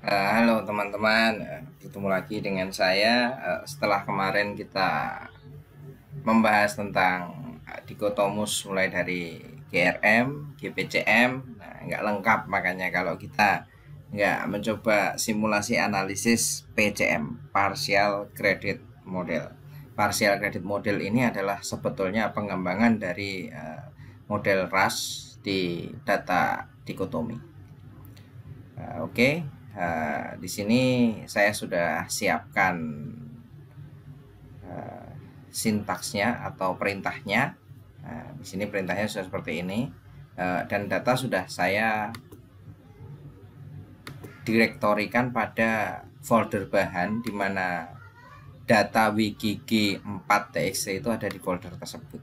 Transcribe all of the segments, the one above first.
Halo teman-teman, bertemu lagi dengan saya. Setelah kemarin kita membahas tentang dikotomus mulai dari GRM, GPCM, nah nggak lengkap makanya kalau kita nggak mencoba simulasi analisis PCM, Partial Credit Model. Partial Credit Model ini adalah sebetulnya pengembangan dari model RAS di data dikotomi. Oke, di sini saya sudah siapkan uh, sintaksnya atau perintahnya. Di sini perintahnya sudah seperti ini, dan data sudah saya direktorikan pada folder bahan di mana data wgg 4txt itu ada di folder tersebut.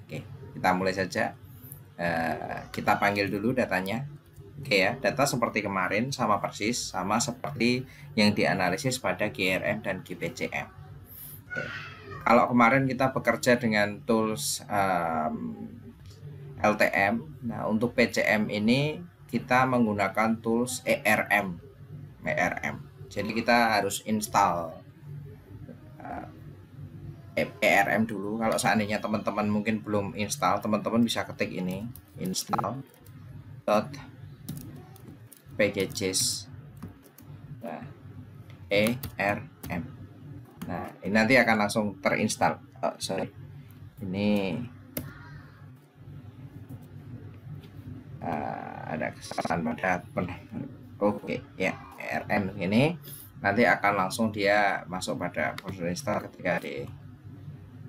Oke, kita mulai saja. Kita panggil dulu datanya. Oke ya, data seperti kemarin sama persis, sama seperti yang dianalisis pada GRM dan GPCM. Oke. Kalau kemarin kita bekerja dengan tools LTM, nah untuk PCM ini kita menggunakan tools ERM. Jadi kita harus install ERM dulu. Kalau seandainya teman-teman mungkin belum install, teman-teman bisa ketik ini install packages ERM. Nah, ini nanti akan langsung terinstall. Ini ada kesalahan pada oke ya, ERM ini nanti akan langsung dia masuk pada folder install ketika di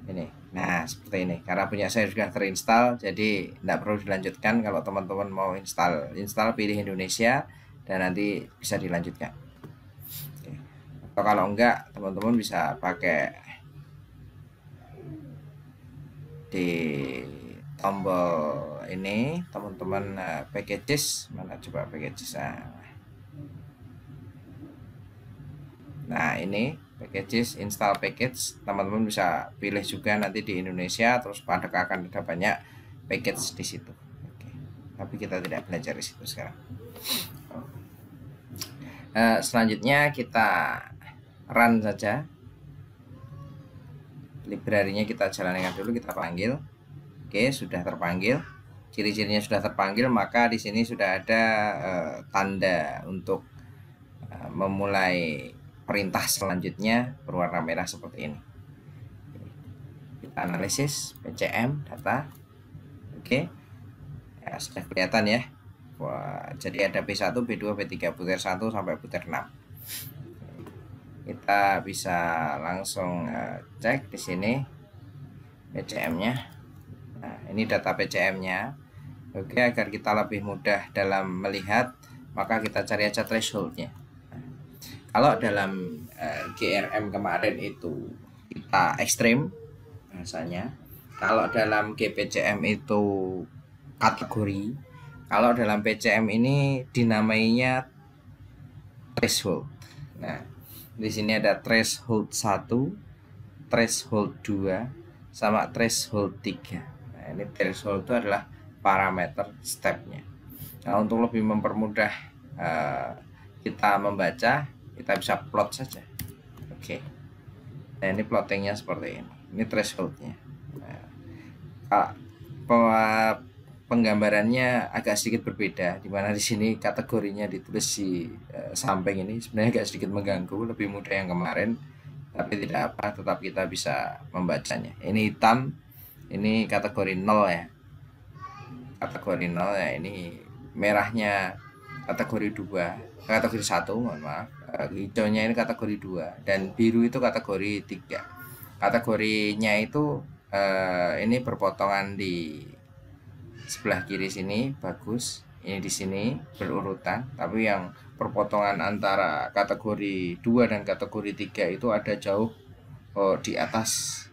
ini. Nah, seperti ini. Karena punya saya sudah terinstall, jadi tidak perlu dilanjutkan. Kalau teman-teman mau install pilih Indonesia dan nanti bisa dilanjutkan. Oke. Atau kalau enggak, teman-teman bisa pakai di tombol ini, teman-teman packages, mana coba packages. Nah, ini packages, install package, teman-teman bisa pilih juga nanti di Indonesia, terus pada akan ada banyak package di situ. Oke. Tapi kita tidak belajar di situ sekarang. Selanjutnya kita run saja. Library-nya kita jalankan dulu, kita panggil. Oke, sudah terpanggil. Ciri-cirinya sudah terpanggil, maka di sini sudah ada tanda untuk memulai perintah selanjutnya berwarna merah seperti ini. Kita analisis PCM data. Oke. Ya, sudah kelihatan ya. Wah, jadi ada B1, B2, B3, butir 1 sampai butir 6. Kita bisa langsung cek di sini PCM-nya. Nah, ini data PCM-nya. Oke, agar kita lebih mudah dalam melihat, maka kita cari aja threshold-nya. Kalau dalam GRM kemarin itu kita ekstrim bahasanya, kalau dalam GPCM itu kategori, kalau dalam PCM ini dinamainya threshold. Nah, di sini ada threshold 1, threshold 2, sama threshold 3. Nah, ini threshold itu adalah parameter stepnya. Nah, untuk lebih mempermudah kita membaca, kita bisa plot saja. Oke. Nah, ini plottingnya seperti ini. Ini thresholdnya. Nah, penggambarannya agak sedikit berbeda, di mana di sini kategorinya ditulis di samping ini sebenarnya agak sedikit mengganggu, lebih mudah yang kemarin, tapi tidak apa, tetap kita bisa membacanya. Ini hitam, ini kategori 0 ya. Kategori 0 ya, ini merahnya kategori 2, kategori 1, mohon maaf. Hijaunya ini kategori 2 dan biru itu kategori 3. Kategorinya itu ini berpotongan di sebelah kiri sini bagus, ini di sini berurutan, tapi yang perpotongan antara kategori 2 dan kategori 3 itu ada jauh di atas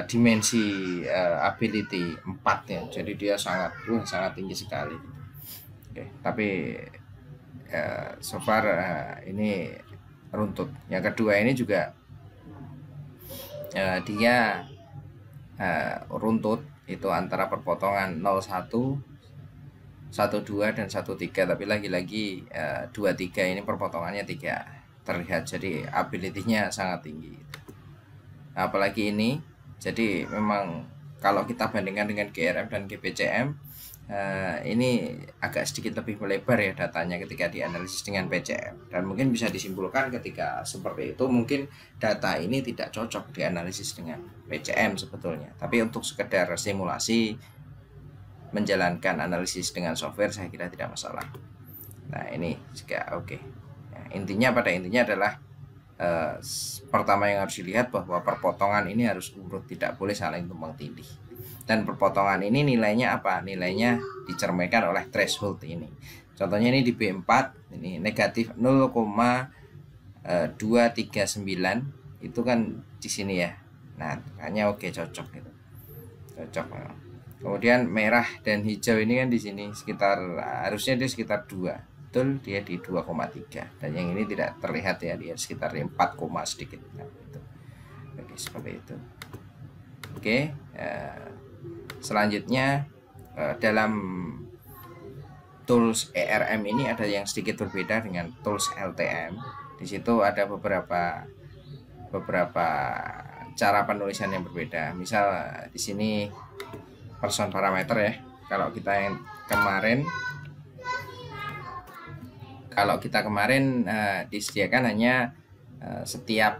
dimensi ability 4 ya. Jadi dia sangat tinggi sekali. Oke, tapi so far ini runtut. Yang kedua ini juga dia runtut, itu antara perpotongan 01 12 dan 13, tapi lagi-lagi 23 ini perpotongannya 3 terlihat, jadi ability-nya sangat tinggi. Apalagi ini, jadi memang kalau kita bandingkan dengan GRM dan GPCM, ini agak sedikit lebih melebar ya datanya ketika dianalisis dengan PCM, dan mungkin bisa disimpulkan ketika seperti itu mungkin data ini tidak cocok dianalisis dengan PCM sebetulnya, tapi untuk sekedar simulasi menjalankan analisis dengan software saya kira tidak masalah. Nah ini juga oke. Nah, intinya pada intinya adalah pertama yang harus dilihat bahwa perpotongan ini harus urut, tidak boleh saling tumpang tindih. Dan perpotongan ini nilainya apa? Nilainya dicerminkan oleh threshold ini. Contohnya ini di B4 ini negatif 0,239 itu kan di sini ya. Nah, hanya oke, cocok gitu. Cocok. Kemudian merah dan hijau ini kan di sini sekitar, harusnya dia sekitar 2. Betul, dia di 2,3, dan yang ini tidak terlihat ya, dia sekitar 4, sedikit. Nah, itu. Oke, seperti itu. Oke, selanjutnya dalam tools ERM ini ada yang sedikit berbeda dengan tools LTM. Di situ ada beberapa cara penulisan yang berbeda. Misal di sini person parameter ya. Kalau kita kemarin disediakan hanya setiap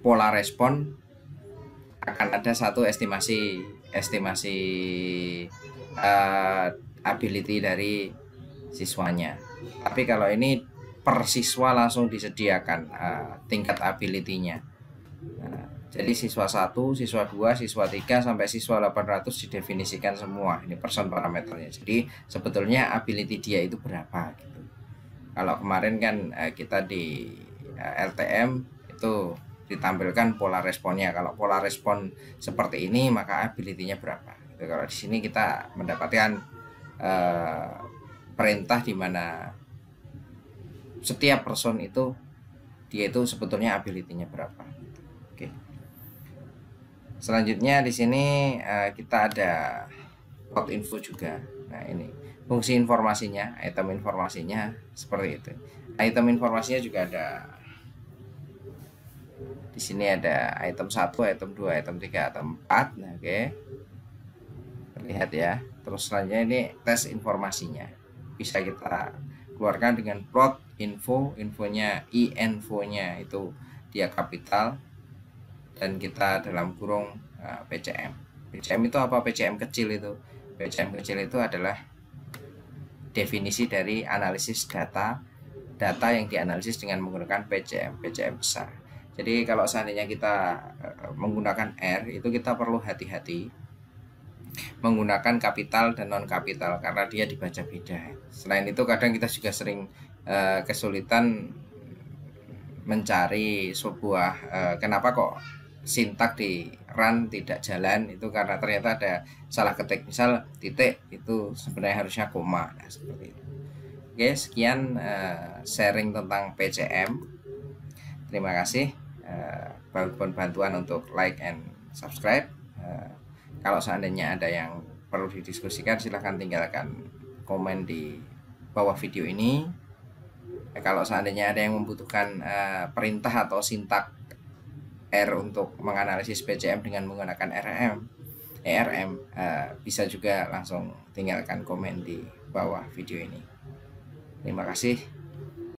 pola respon akan ada satu estimasi ability dari siswanya. Tapi kalau ini per siswa langsung disediakan tingkat ability-nya. Jadi siswa 1, siswa 2, siswa 3 sampai siswa 800 didefinisikan semua. Ini person parameternya. Jadi sebetulnya ability dia itu berapa gitu. Kalau kemarin kan kita di LTM itu ditampilkan pola responnya. Kalau pola respon seperti ini maka ability-nya berapa. Gitu. Kalau di sini kita mendapatkan perintah di mana setiap person itu dia itu sebetulnya ability-nya berapa. Oke. Selanjutnya di sini kita ada plot info juga. Nah ini fungsi informasinya, item informasinya seperti itu. Item informasinya juga ada. Di sini ada item 1, item 2, item 3, item 4. Nah, oke. Terlihat ya. Terus selanjutnya ini tes informasinya. Bisa kita keluarkan dengan plot info, infonya info-nya itu dia kapital, dan kita dalam kurung PCM. PCM itu apa? PCM kecil itu. PCM kecil itu adalah definisi dari analisis data yang dianalisis dengan menggunakan PCM besar. Jadi kalau seandainya kita menggunakan R, itu kita perlu hati-hati menggunakan kapital dan non kapital karena dia dibaca beda. Selain itu kadang kita juga sering kesulitan mencari sebuah kenapa kok sintak di run tidak jalan, itu karena ternyata ada salah ketik. Misal titik itu sebenarnya harusnya koma. Nah, seperti itu. Oke, sekian sharing tentang PCM. Terima kasih. Mohon bantuan untuk like and subscribe. Kalau seandainya ada yang perlu didiskusikan, silahkan tinggalkan komen di bawah video ini. Kalau seandainya ada yang membutuhkan perintah atau sintak R untuk menganalisis PCM dengan menggunakan ERM, bisa juga langsung tinggalkan komen di bawah video ini. Terima kasih.